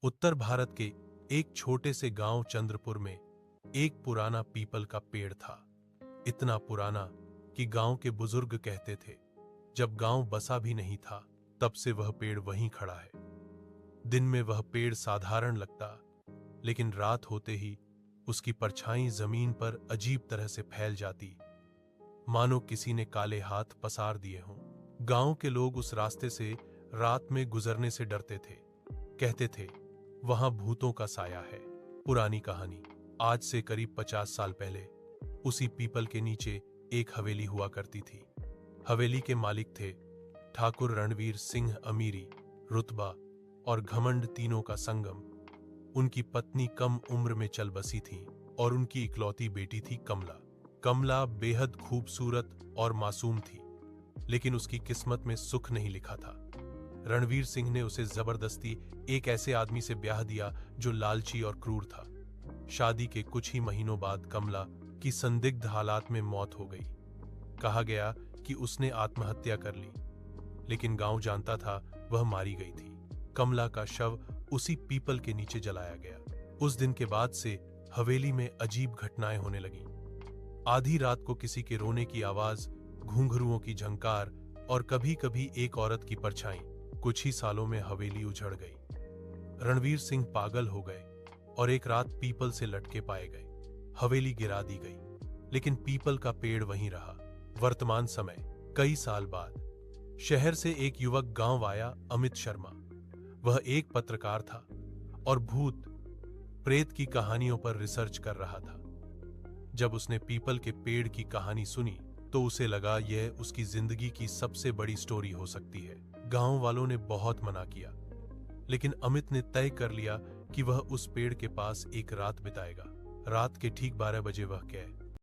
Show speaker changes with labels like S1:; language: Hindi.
S1: उत्तर भारत के एक छोटे से गांव चंद्रपुर में एक पुराना पीपल का पेड़ था। इतना पुराना कि गांव के बुजुर्ग कहते थे जब गांव बसा भी नहीं था तब से वह पेड़ वहीं खड़ा है। दिन में वह पेड़ साधारण लगता, लेकिन रात होते ही उसकी परछाई जमीन पर अजीब तरह से फैल जाती, मानो किसी ने काले हाथ पसार दिए हों। गांव के लोग उस रास्ते से रात में गुजरने से डरते थे। कहते थे वहां भूतों का साया है। पुरानी कहानी। आज से करीब 50 साल पहले उसी पीपल के नीचे एक हवेली हुआ करती थी। हवेली के मालिक थे ठाकुर रणवीर सिंह। अमीरी, रुतबा और घमंड तीनों का संगम। उनकी पत्नी कम उम्र में चल बसी थी और उनकी इकलौती बेटी थी कमला। कमला बेहद खूबसूरत और मासूम थी, लेकिन उसकी किस्मत में सुख नहीं लिखा था। रणवीर सिंह ने उसे जबरदस्ती एक ऐसे आदमी से ब्याह दिया जो लालची और क्रूर था। शादी के कुछ ही महीनों बाद कमला की संदिग्ध हालात में मौत हो गई। कहा गया कि उसने आत्महत्या कर ली, लेकिन गांव जानता था वह मारी गई थी। कमला का शव उसी पीपल के नीचे जलाया गया। उस दिन के बाद से हवेली में अजीब घटनाएं होने लगीं। आधी रात को किसी के रोने की आवाज, घुंघरुओं की झंकार और कभी-कभी एक औरत की परछाई। कुछ ही सालों में हवेली उजड़ गई। रणवीर सिंह पागल हो गए और एक रात पीपल से लटके पाए गए। हवेली गिरा दी गई, लेकिन पीपल का पेड़ वहीं रहा। वर्तमान समय, कई साल बाद शहर से एक युवक गांव आया, अमित शर्मा। वह एक पत्रकार था और भूत प्रेत की कहानियों पर रिसर्च कर रहा था। जब उसने पीपल के पेड़ की कहानी सुनी तो उसे लगा यह उसकी जिंदगी की सबसे बड़ी स्टोरी हो सकती है। गांव वालों ने बहुत मना किया, लेकिन अमित ने तय कर लिया कि वह उस पेड़ के पास एक रात बिताएगा। रात के ठीक 12 बजे वह